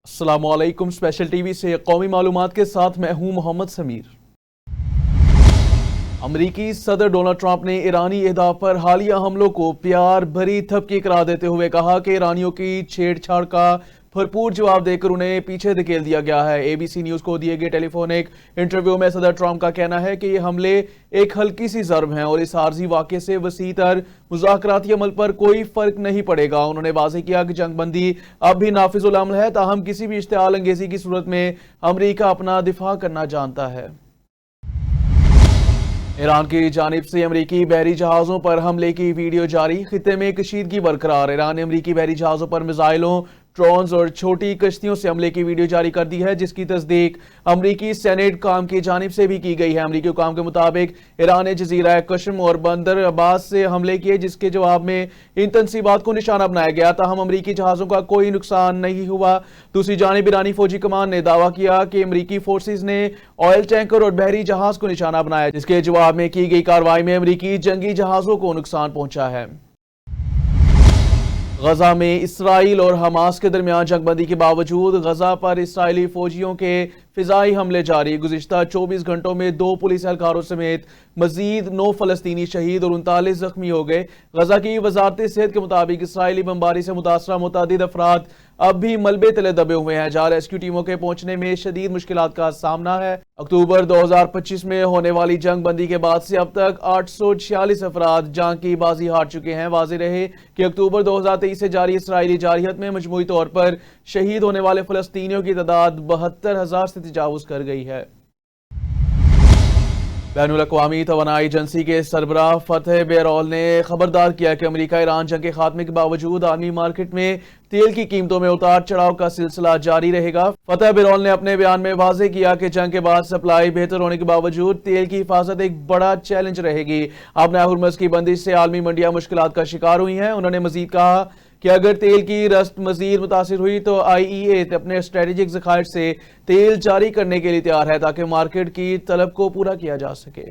अस्सलाम वालेकुम। Special TV से कौमी मालूमात के साथ मैं हूं मोहम्मद समीर। अमरीकी सदर डोनाल्ड ट्रंप ने ईरानी अहदाफ पर हालिया हमलों को प्यार भरी धमकी करार देते हुए कहा कि ईरानियों की छेड़छाड़ का भरपूर जवाब देकर उन्हें पीछे धकेल दिया गया है। एबीसी न्यूज को दिए गए टेलीफोनिक इंटरव्यू में सदर ट्रंप का कहना है कि ये हमले एक हल्की सी ज़र्ब हैं और इस आर्जी वाक़े से वसी तर मुज़ाकराती अमल पर कोई फर्क नहीं पड़ेगा। उन्होंने वाज़ेह किया कि जंगबंदी अब भी नाफिजुल अमल है, ताहम किसी भी इश्तिआल अंगेज़ी की सूरत में अमरीका अपना दिफा करना जानता है। ईरान की जानिब से अमरीकी बहरी जहाज़ों पर हमले की वीडियो जारी, खित्ते में कशीदगी बरकरार। ईरान ने अमरीकी बहरी जहाज़ों पर मिसाइलों, ड्रोन्स और छोटी कश्तियों से हमले की वीडियो जारी कर दी है, जिसकी तस्दीक अमरीकी सेनेट काम की जानिब से भी की गई है। अमरीकी हुकाम के मुताबिक ईरान ने जजीरा कश्म और बंदर अब्बास से हमले किए, जिसके जवाब में इन तनसीबात को निशाना बनाया गया। ताहम अमरीकी जहाज़ों का कोई नुकसान नहीं हुआ। दूसरी जानिब ईरानी फौजी कमान ने दावा किया कि अमरीकी फोर्सेज ने ऑयल टैंकर और बहरी जहाज को निशाना बनाया, जिसके जवाब में की गई कार्रवाई में अमरीकी जंगी जहाज़ों को नुकसान पहुंचा है। गजा में इसराइल और हमास के दरमियान जंगबंदी के बावजूद गजा पर इसराइली फौजियों के फिजाई हमले जारी। गुज़िश्ता 24 घंटों में 2 पुलिस एहलकारों समेत मजीद 9 फलस्तीनी शहीद और 39 जख्मी हो गए। गजा की वजारत सेहत के मुताबिक इसराइली बमबारी से मुतासरा मुतअद्दिद अफराद अब भी मलबे तले दबे हुए हैं, जहां रेस्क्यू टीमों के पहुंचने में शदीद मुश्किलात का सामना है। अक्टूबर 2025 में होने वाली जंग बंदी के बाद से अब तक 846 अफराद जंग की बाजी हार चुके हैं। वाज़ेह रहे कि अक्टूबर 2023 से जारी इसराइली जारहियत में मजमूई तौर पर शहीद होने वाले फलस्तीनियों की तादाद 72,000 से तजावुज कर गई है। बैनुल अक़वामी तवानाई एजेंसी के सरबराह फतेह बेरौल ने खबरदार किया कि अमरीका ईरान जंग के खात्मे के बावजूद आलमी मार्केट में तेल की कीमतों में उतार चढ़ाव का सिलसिला जारी रहेगा। फतेह बेरौल ने अपने बयान में वाज़ेह किया कि जंग के बाद सप्लाई बेहतर होने के बावजूद तेल की हिफाजत एक बड़ा चैलेंज रहेगी। अपने हुर्मुज़ की बंदिश से आलमी मंडियां मुश्किलात का शिकार हुई हैं। उन्होंने मजीद कहा कि अगर तेल की रस्त मजीद मुतासिर हुई तो IEA अपने स्ट्रेटेजिक ज़खायर से तेल जारी करने के लिए तैयार है, ताकि मार्केट की तलब को पूरा किया जा सके।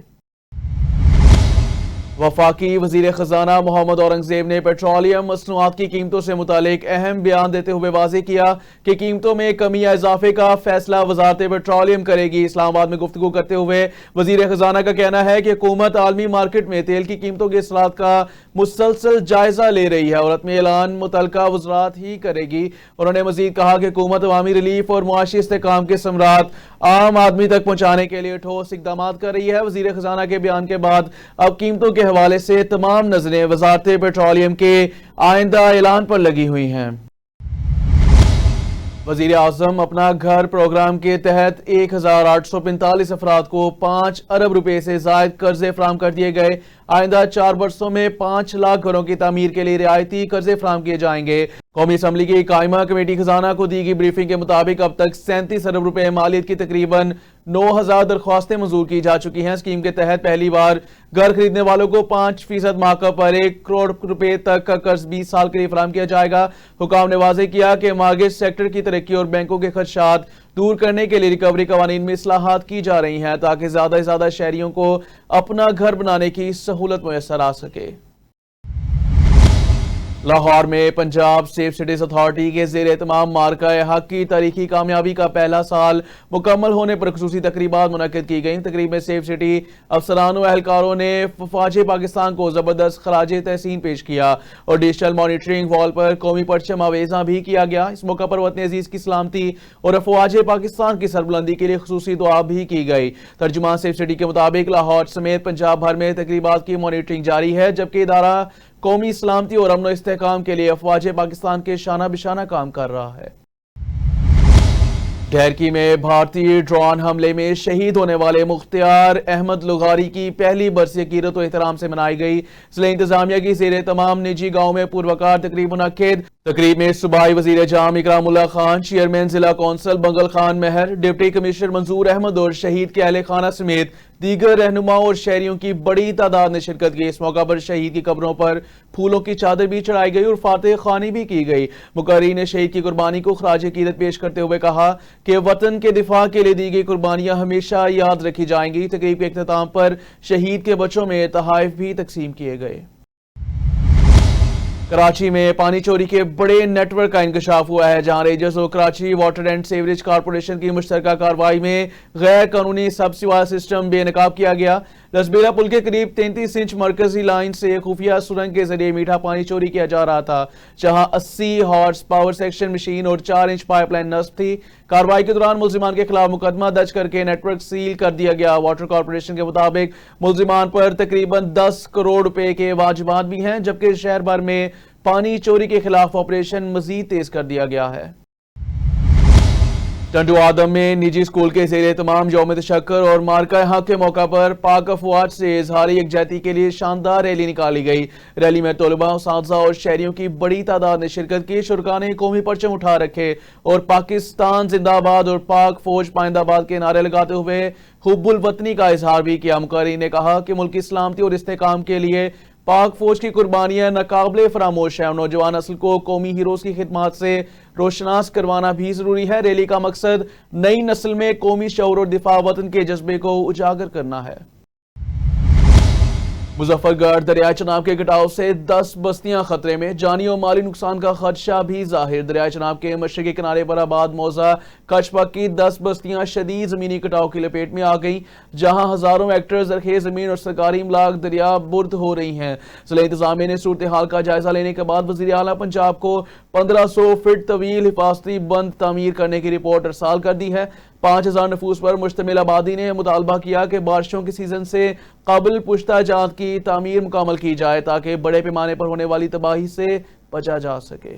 वफाकी वजीर खजाना मोहम्मद औरंगजेब ने पेट्रोलियम मसनूआत की कीमतों से मुतालिक अहम बयान देते हुए वाज़ेह किया कि कीमतों में कमी या इजाफे का फैसला वजारत पेट्रोलियम करेगी। इस्लामाबाद में गुफ्तगू करते हुए वजीर खजाना का कहना है कि हुकूमत आलमी मार्केट में तेल की कीमतों के असरात का मुसलसल जायजा ले रही है और अपने ऐलान मुतलका वज़रात ही करेगी। उन्होंने मजीद कहा कि हुकूमत अवामी रिलीफ और मुआशी इस्तेहकाम के समरात आम आदमी तक पहुंचाने के लिए ठोस इक़दाम कर रही है। वजीर खजाना के बयान के बाद अब कीमतों के हवाले से तमाम नजरें वजारत पेट्रोलियम के आइंदा ऐलान पर लगी हुई हैं। वजीर आज़म अपना घर प्रोग्राम के तहत 1845 अफराद को 5 अरब रुपए से जायद कर्जे फराम कर दिए गए। आइंदा 4 वर्षों में 5 लाख घरों की तामीर के लिए रियायती कर्जे फराम किए जाएंगे। कौमी असम्बली की कायमा कमेटी खजाना को दी गई ब्रीफिंग के मुताबिक अब तक 37 अरब रुपए मालियत की तकरीबन 9,000 दरख्वास्तें मंजूर की जा चुकी हैं। स्कीम के तहत पहली बार घर खरीदने वालों को 5% मार्कअप पर 1 करोड़ रुपए तक का कर्ज 20 साल के लिए फराम किया जाएगा। हुकाम ने वाज़ेह किया कि मॉर्गेज सेक्टर की तरक्की और बैंकों के खदशात दूर करने के लिए रिकवरी कवानीन में इस्लाहात की जा रही हैं, ताकि ज्यादा से ज्यादा शहरियों को अपना घर बनाने की सहूलत मुयस्सर आ सके। लाहौर में पंजाब सेफ सिटीज अथॉरिटी के ज़ेर एहतमाम मार्का-ए हक की तारीखी कामयाबी का पहला साल मुकम्मल होने पर खुसूसी तकरीबात मुनक्किद की गई। तकरीब में सेफ सिटी अफसरान और एहलकारों ने फौज पाकिस्तान को जबरदस्त खराज तहसीन पेश किया और डिजिटल मॉनिटरिंग वॉल पर कौमी परचम आवेजा भी किया गया। इस मौका पर वतन अजीज की सलामती और फौज पाकिस्तान की सरबुलंदी के लिए खुसूसी दुआ भी की गई। तर्जुमान सेफ सिटी के मुताबिक लाहौर समेत पंजाब भर में तकरीबात की मॉनिटरिंग जारी है, जबकि इदारा कौमी सलामती और अमन इस्तेहकाम के लिए अफवाज पाकिस्तान के शाना बिशाना काम कर रहा है। ढेरकी में भारतीय ड्रोन हमले में शहीद होने वाले मुख्तियार अहमद लुगारी की पहली बरसी अकीदत और एहतराम से मनाई गई। जिला इंतजामिया की ज़ेरे तमाम निजी गाँव में पुरवकार तकरीब मुनक्किद। तकरीब में सूबाई वजीर जाम इकरामुल्लाह खान, चेयरमैन जिला कौंसल बंगल खान महर, डिप्टी कमिश्नर मंजूर अहमद और शहीद के अहले खाना समेत दीगर रहनुमाओं और शहरियों की बड़ी तादाद ने शिरकत की। इस मौका पर शहीद की कब्रों पर फूलों की चादर भी चढ़ाई गई और फातिह खानी भी की गई। मुकर्री ने शहीद की कुर्बानी को खराज अकीदत पेश करते हुए कहा कि वतन के दिफा के लिए दी गई कुर्बानियां हमेशा याद रखी जाएंगी। तकरीब के इख्तिताम पर शहीद के बच्चों में तोहफे भी तकसीम किए गए। कराची में पानी चोरी के बड़े नेटवर्क का इंकशाफ हुआ है, जहां रेंजर्स और Karachi water and sewerage corporation की मुश्तरका कार्रवाई में गैर कानूनी सबसिवा सिस्टम बेनकाब किया गया। लसबेला पुल के करीब 33 इंच मरकजी लाइन से खुफिया सुरंग के जरिए मीठा पानी चोरी किया जा रहा था, जहां 80 हॉर्स पावर सेक्शन मशीन और 4 इंच पाइपलाइन नस्ब थी। कार्रवाई के दौरान मुल्जिमान के खिलाफ मुकदमा दर्ज करके नेटवर्क सील कर दिया गया। वाटर कॉर्पोरेशन के मुताबिक मुल्जिमान पर तकरीबन 10 करोड़ रुपए के वाजिबात भी हैं, जबकि शहर भर में पानी चोरी के खिलाफ ऑपरेशन मजीद तेज कर दिया गया है। टंडू आदम में निजी स्कूल के ज़ेरे तमाम यौम तशक्कर और मार्का हक के मौका पर पाक अफवाज से इजहार यकजहती के लिए शानदार रैली निकाली गई। रैली में तलबा, उस्ताज़ा और शहरियों की बड़ी तादाद ने शिरकत की। शुरका ने कौमी परचम उठा रखे और पाकिस्तान जिंदाबाद और पाक फौज पाइंदाबाद के नारे लगाते हुए हुब्बुल वतनी का इजहार भी किया। मुकर्रीन ने कहा कि मुल्क की सलामती और इस्तेहकाम के लिए पाक फौज की कुर्बानियां नाकाबिले फरामोश है और नौजवान नस्ल को कौमी हीरोज की खिदमत से रोशनास करवाना भी जरूरी है। रैली का मकसद नई नस्ल में कौमी शऊर और दिफा वतन के जज्बे को उजागर करना है। मुजफ्फरगढ़ दरिया चनाब के कटाव से 10 बस्तियां खतरे में, जानी और माली नुकसान का खदशा भी जाहिर। दरिया चनाब के मशरकी किनारे पर आबाद मौजा कचपक की 10 बस्तियां शदीद जमीनी कटाव की लपेट में आ गई, जहां हजारों हेक्टेयर जरखेज जमीन और सरकारी इमलाक दरिया बुर्द हो रही हैं। जिला इंतजामिया ने सूरत हाल का जायजा लेने के बाद वजीर आला पंजाब को 1500 फीट तवील हिफाजती बंद तामीर करने की रिपोर्ट अरसाल कर दी है। 5000 नफूस पर मुश्तमिल आबादी ने मुतालबा किया कि बारिशों के सीजन से काबिल पुश्ता जात की तामीर मुकम्मल की जाए ताकि बड़े पैमाने पर होने वाली तबाही से बचा जा सके।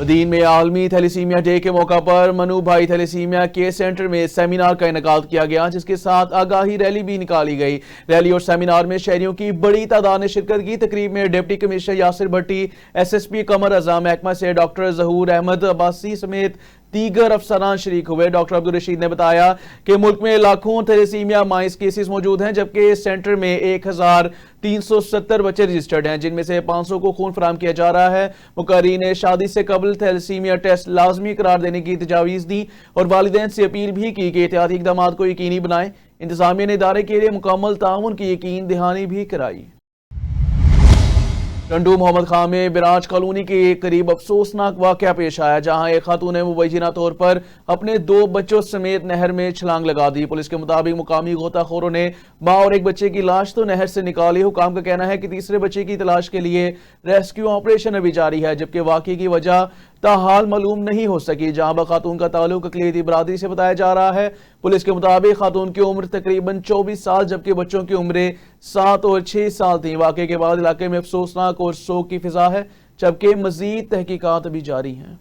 मदीन में आलमी थैलेसीमिया डे के मौका पर मनु भाई थैलेसीमिया के सेंटर में सेमिनार का इनेकाद किया गया, जिसके साथ आगाही रैली भी निकाली गई। रैली और सेमिनार में शहरियों की बड़ी तादाद ने शिरकत की। तकरीब में डिप्टी कमिश्नर यासिर भट्टी, SSP कमर रजा, महकमा से डॉक्टर जहूर अहमद अब्बासी समेत दीगर अफसरान शरीक हुए। डॉक्टर अब्दुल रशीद ने बताया कि मुल्क में लाखों थैलेसीमिया माइस केसेस मौजूद हैं, जबकि इस सेंटर में 1370 बच्चे रजिस्टर्ड हैं, जिनमें से 500 को खून फराहम किया जा रहा है। मुकर्रीन ने शादी से कबल थैलेसीमिया टेस्ट लाजमी करार देने की तजावीज़ दी और वालिदैन से अपील भी की कि एहतियाती इक़दामात को यकीनी बनाएं। इंतजामिया ने इदारे के लिए मुकम्मल ताउन की यकीन दहानी भी कराई। टंडू मोहम्मद खां में बिराज कॉलोनी के करीब अफसोसनाक वाकया पेश आया, जहां एक खातून ने मुबैना तौर पर अपने 2 बच्चों समेत नहर में छलांग लगा दी। पुलिस के मुताबिक मुकामी गोताखोरों ने मां और एक बच्चे की लाश तो नहर से निकाली। हुकाम का कहना है कि तीसरे बच्चे की तलाश के लिए रेस्क्यू ऑपरेशन अभी जारी है, जबकि वाकये की वजह ताहाल मालूम नहीं हो सकी। जहां खातून का ताल्लुक अकलियती बरादरी से बताया जा रहा है। पुलिस के मुताबिक खातून की उम्र तकरीबन 24 साल, जबकि बच्चों की उम्रें 7 और 6 साल थी। वाकये के बाद इलाके में अफसोसनाक और शोक की फिजा है, जबकि मजीद तहकीकात अभी जारी हैं।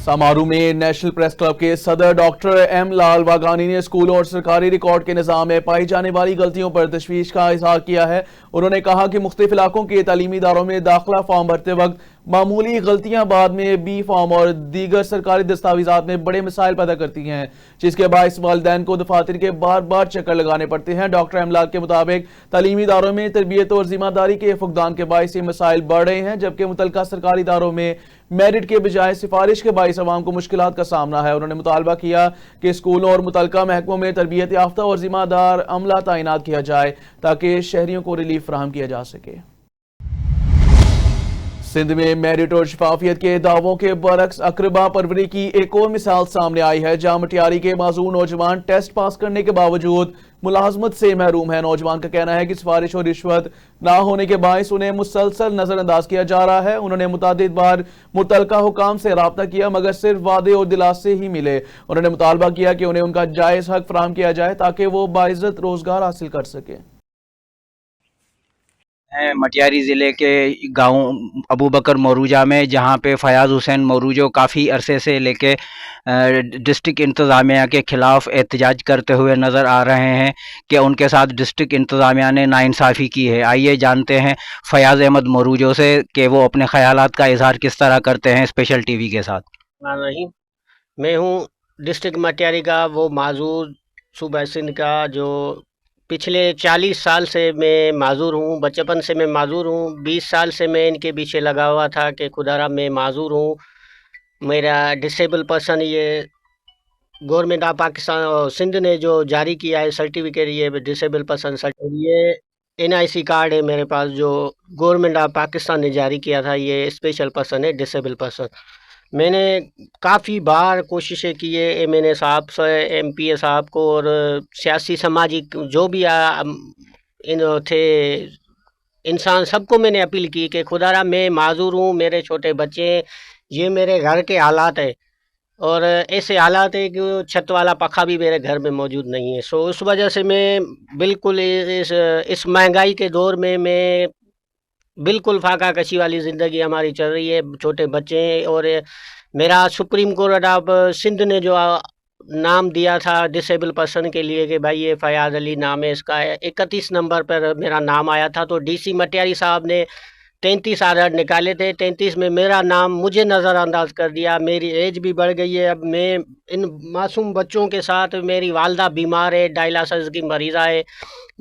समारू में नेशनल प्रेस क्लब के सदर डॉक्टर M लाल वागानी ने स्कूलों और सरकारी रिकॉर्ड के निज़ाम में पाई जाने वाली गलतियों पर तशवीश का इजहार किया है। उन्होंने कहा कि मुख्तलिफ इलाकों के तालीमी इदारों में दाखिला फॉर्म भरते वक्त मामूली गलतियां बाद में बी फॉर्म और दीगर सरकारी दस्तावेजात में बड़े मसाइल पैदा करती हैं, जिसके बायस वालिदैन को दफातर के बार बार चक्कर लगाने पड़ते हैं। डॉक्टर M लाल के मुताबिक तालीमी इदारों में तरबियत और जिम्मेदारी के फुकदान के बायस ये मसाइल बढ़ रहे हैं, जबकि मुतल्लिका सरकारी इदारों में मेरिट के बजाय सिफारिश के बायस अवाम को मुश्किलात का सामना है। उन्होंने मुतालबा किया कि स्कूलों और मुतल्लिका महकमों में तरबियत याफ्ता और जिम्मेदार अमला तैनात किया जाए ताकि शहरियों को रिलीफ फराहम किया जा सके। सिंध में मेरिट और शफाफियत के दावों के बरक्स अकरबा परवरी की एक और मिसाल सामने आई है, जहां मटियारी के माजूर नौजवान टेस्ट पास करने के बावजूद मुलाजमत से महरूम है। नौजवान का कहना है कि सिफारिश और रिश्वत ना होने के बायस उन्हें मुसलसल नजरअंदाज किया जा रहा है। उन्होंने मुतादिद बार मुतल्लिका हुकाम से राब्ता किया, मगर सिर्फ वादे और दिलासे ही मिले। उन्होंने मुतालबा किया कि उन्हें उनका जायज हक फराहम किया जाए ताकि वो बाइज्जत रोजगार हासिल कर सके। मटियारी ज़िले के गांव अबू बकर मौरूजा में, जहां पे फयाज़ हुसैन मौरूजो काफ़ी अरसे से लेके डिस्ट्रिक्ट इंतज़ामिया के ख़िलाफ़ एहतजाज करते हुए नज़र आ रहे हैं कि उनके साथ डिस्ट्रिक्ट इंतज़ामिया ने नाइंसाफ़ी की है। आइए जानते हैं फयाज़ अहमद मौरूजो से कि वो अपने ख़यालात का इजहार किस तरह करते हैं स्पेशल टीवी के साथ। नहीं, मैं हूँ डिस्ट्रिक्ट मटियारी का वो माजूर सूबा सिंध का, जो पिछले 40 साल से मैं माजूर हूँ। बचपन से मैं माजूर हूँ। 20 साल से मैं इनके पीछे लगा हुआ था कि खुदारा मैं माजूर हूँ, मेरा डिसेबल पर्सन। ये गवर्नमेंट ऑफ पाकिस्तान और सिंध ने जो जारी किया है सर्टिफिकेट, ये डिसेबल पर्सन सर्टिफिकेट, ये NIC कार्ड है मेरे पास, जो गवर्नमेंट ऑफ पाकिस्तान ने जारी किया था। ये स्पेशल पर्सन है, डिसेबल पर्सन। मैंने काफ़ी बार कोशिशें की है MNA साहब से, MPA साहब को, और सियासी सामाजिक जो भी इन थे इंसान, सबको मैंने अपील की कि खुदारा मैं माजूर हूँ, मेरे छोटे बच्चे हैं, ये मेरे घर के हालात है, और ऐसे हालात है कि वो छत वाला पखा भी मेरे घर में मौजूद नहीं है। सो उस वजह से मैं बिल्कुल इस महंगाई के दौर में मैं बिल्कुल फाका कशी वाली ज़िंदगी हमारी चल रही है, छोटे बच्चे हैं। और मेरा सुप्रीम कोर्ट ऑफ सिंध ने जो नाम दिया था डिसेबल पर्सन के लिए कि भाई ये फयाज़ अली नाम है इसका, 31 नंबर पर मेरा नाम आया था, तो DC मटियारी साहब ने 33 आर्डर निकाले थे। 33 में मेरा नाम मुझे नज़रअंदाज कर दिया। मेरी एज भी बढ़ गई है, अब मैं इन मासूम बच्चों के साथ, मेरी वालदा बीमार है, डायलिसिस की मरीज़ा है,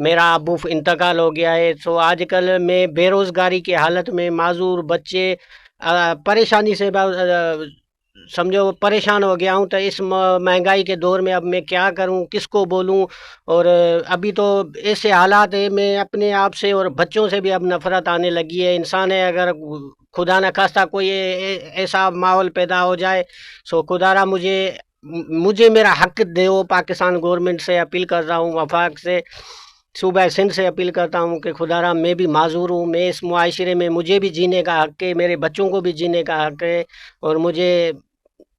मेरा अब्बू इंतकाल हो गया है। सो आजकल मैं बेरोज़गारी की हालत में, माजूर बच्चे, परेशानी से समझो परेशान हो गया हूँ। तो इस महंगाई के दौर में अब मैं क्या करूँ, किसको बोलूँ? और अभी तो ऐसे हालात है, मैं अपने आप से और बच्चों से भी अब नफ़रत आने लगी है। इंसान है, अगर खुदा न खास्ता कोई ऐसा माहौल पैदा हो जाए, सो खुदारा मुझे मेरा हक दो। पाकिस्तान गवर्नमेंट से अपील कर रहा हूँ, वफाक से, सूबा सिंध से अपील करता हूँ कि खुदारा मैं भी माजूर हूँ, मैं इस मुआशरे में, मुझे भी जीने का हक है, मेरे बच्चों को भी जीने का हक है, और मुझे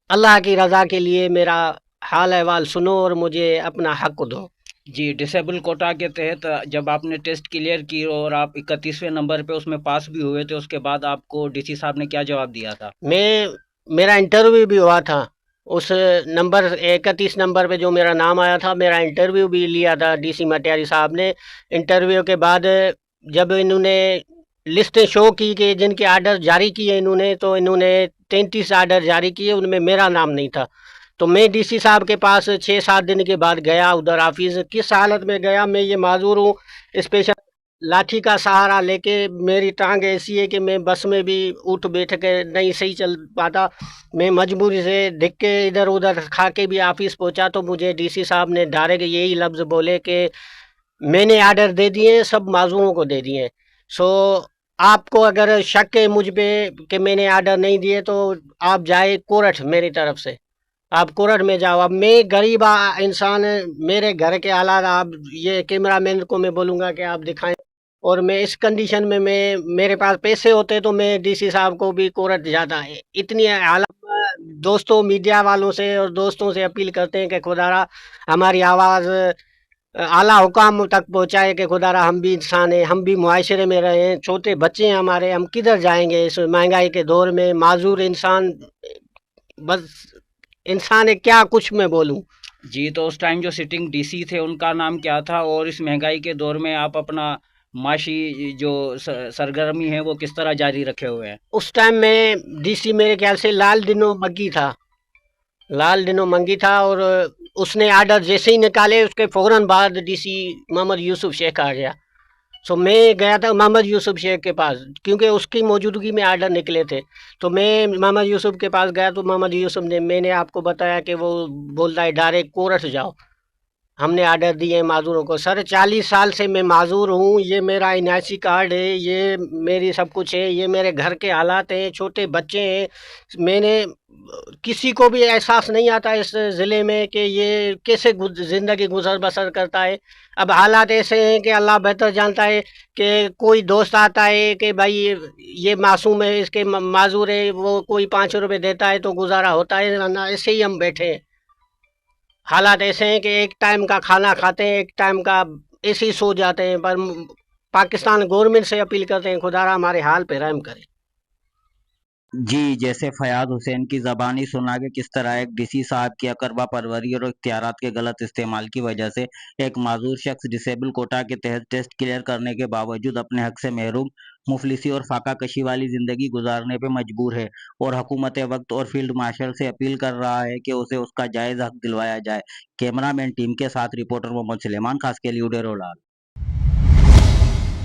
अल्लाह की रज़ा के लिए मेरा हाल अहवाल सुनो और मुझे अपना हक दो। जी, डिसेबल कोटा के तहत जब आपने टेस्ट क्लियर की और आप 31वें नंबर पे उसमें पास भी हुए थे, उसके बाद आपको DC साहब ने क्या जवाब दिया था? मेरा इंटरव्यू भी हुआ था, उस नंबर 31 नंबर पे जो मेरा नाम आया था, मेरा इंटरव्यू भी लिया था DC मटियारी साहब ने। इंटरव्यू के बाद जब इन्होंने लिस्टें शो की कि जिनके आर्डर जारी किए इन्होंने, तो इन्होंने 33 आर्डर जारी किए, उनमें मेरा नाम नहीं था। तो मैं DC साहब के पास 6-7 दिन के बाद गया उधर ऑफिस। किस हालत में गया, मैं ये माजूर हूँ, स्पेशल लाठी का सहारा लेके, मेरी टांग ऐसी है कि मैं बस में भी उठ बैठ के नहीं सही चल पाता। मैं मजबूरी से दिख के इधर उधर खा के भी ऑफिस पहुंचा, तो मुझे DC साहब ने डायरेक्ट यही लफ्ज़ बोले कि मैंने आर्डर दे दिए, सब माजूरों को दे दिए। सो आपको अगर शक है मुझ पे कि मैंने आर्डर नहीं दिए, तो आप जाए कोर्ट, मेरी तरफ से आप कोर्ट में जाओ। अब मैं गरीब इंसान, मेरे घर के हालात, आप ये कैमरामैन को मैं बोलूँगा कि आप दिखाएं, और मैं इस कंडीशन में, मेरे पास पैसे होते तो मैं DC साहब को भी कोर्ट जाता है। इतनी हालत दोस्तों, मीडिया वालों से और दोस्तों से अपील करते हैं कि खुदारा हमारी आवाज़ आला हुकाम तक पहुँचाए कि खुदारा हम भी इंसान हैं, हम भी मुआशरे में रहे हैं, छोटे बच्चे हैं हमारे, हम किधर जाएंगे इस महंगाई के दौर में? माजूर इंसान, बस इंसान है, क्या कुछ मैं बोलूँ। जी, तो उस टाइम जो सिटिंग DC थे उनका नाम क्या था, और इस महंगाई के दौर में आप अपना माशी जो सरगर्मी है वो किस तरह जारी रखे हुए हैं? उस टाइम में DC मेरे ख्याल से लाल दिनों मंगी था, और उसने आर्डर जैसे ही निकाले उसके फ़ौरन बाद DC मोहम्मद यूसुफ शेख आ गया। सो मैं गया था मोहम्मद यूसुफ शेख के पास, क्योंकि उसकी मौजूदगी में आर्डर निकले थे। तो मैं मोहम्मद यूसुफ के पास गया, तो मोहम्मद यूसुफ ने, मैंने आपको बताया कि वो बोलता है डायरेक्ट कोर्ट जाओ, हमने आर्डर दिए हैं माजूरों को। सर 40 साल से मैं माजूर हूँ, ये मेरा NIC कार्ड है, ये मेरी सब कुछ है, ये मेरे घर के हालात हैं, छोटे बच्चे हैं। मैंने किसी को भी एहसास नहीं आता इस ज़िले में कि ये कैसे ज़िंदगी गुजर बसर करता है। अब हालात ऐसे हैं कि अल्लाह बेहतर जानता है कि कोई दोस्त आता है कि भाई ये मासूम है, इसके माजूर है, वो कोई 5 रुपये देता है तो गुजारा होता है, वरना ऐसे ही हम बैठे हैं। हालात ऐसे हैं कि एक टाइम का खाना खाते हैं, एक टाइम का ऐसे ही सो जाते हैं। पर पाकिस्तान गवर्नमेंट से अपील करते हैं, खुदारा हमारे हाल पे रहम करे। जी, जैसे फयाज हुसैन की ज़बानी सुना कि किस तरह एक DC साहब की अकरबा परवरी और इख्तियारात के गलत इस्तेमाल की वजह से एक माजूर शख्स डिसेबल कोटा के तहत टेस्ट क्लियर करने के बावजूद अपने हक से महरूम, मुफलिसी और फाका कशी वाली ज़िंदगी गुजारने पे मजबूर है, और हुकूमत वक्त और फील्ड मार्शल से अपील कर रहा है कि उसे उसका जायज़ हक दिलवाया जाए। कैमरामैन टीम के साथ रिपोर्टर मोहम्मद सुलेमान, खास के लिए उडेरोलाल।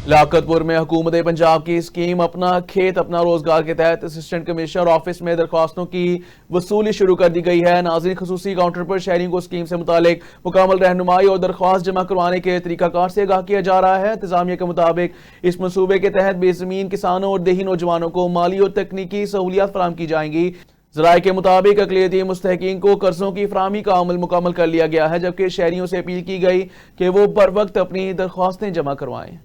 लियाकतपुर में हुकूमत पंजाब की स्कीम अपना खेत अपना रोजगार के तहत असिस्टेंट कमिश्नर ऑफिस में दरख्वास्तों की वसूली शुरू कर दी गई है। नाज़रीन, खसूसी काउंटर पर शहरियों को स्कीम से मुतालिक मुकम्मल रहनुमाई और दरख्वास्त जमा करवाने के तरीकाकार से आगाह किया जा रहा है। इंतजामिया के मुताबिक इस मनसूबे के तहत बेज़मीन किसानों और देही नौजवानों को माली और तकनीकी सहूलियात फराहम की जाएंगी। ज़राए के मुताबिक अक़लियती मुस्तहिकीन को कर्जों की फराहमी का अमल मुकम्मल कर लिया गया है, जबकि शहरियों से अपील की गई कि वो बर वक्त अपनी दरख्वास्तें जमा करवाएं।